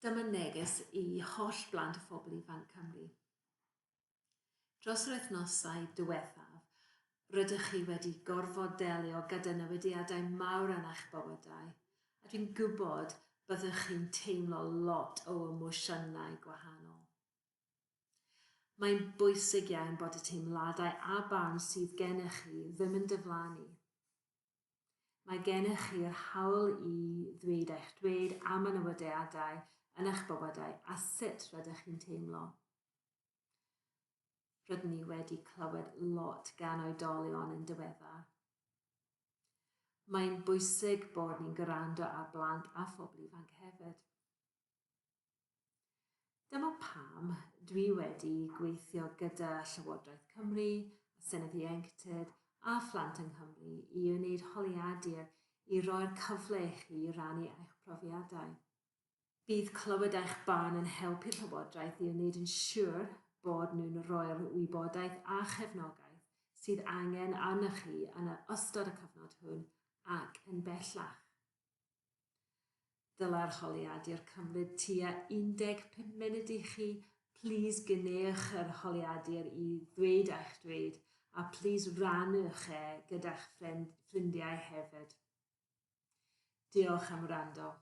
Dyma neges I holl blant y phobl ifanc Cymru. Dros yr wythnosau diwethaf, rydych chi wedi gorfod delio gyda newidiadau mawr yn eich bywydau, a dwi'n gwybod byddwch chi'n teimlo lot o emosiynau gwahanol. Mae'n bwysig iawn bod y teimladau a barn sydd gennych chi ddim yn diflannu. Mae gennych chi'r hawl I ddweud eich dweud am y newidiadau yn eich bywydau a sut rydych chi'n teimlo. Rydyn ni wedi clywed lot gan oedolion yn diweddar. Mae'n bwysig bod ni'n gwrando ar blant a phobl ifanc hefyd. Dyma pam dwi wedi gweithio gyda Llywodraeth Cymru, Senedd Ieuenctid a phlant yng Nghymru I wneud holiadur I roi'r cyfle I chi I rannu eich profiadau. Bydd clywed eich barn yn helpu'r Llywodraeth I wneud yn siŵr bod nhw'n rhoi'r wybodaeth a chefnogaeth sydd angen arnoch chi yn ystod y cyfnod hwn ac yn bellach. Dyla'r holiadur cymryd tua 15 munud I chi. Plis gwnewch yr holiadur I ddweud eich dweud a plis rannwch gyda'ch ffrindiau hefyd. Diolch am wrando.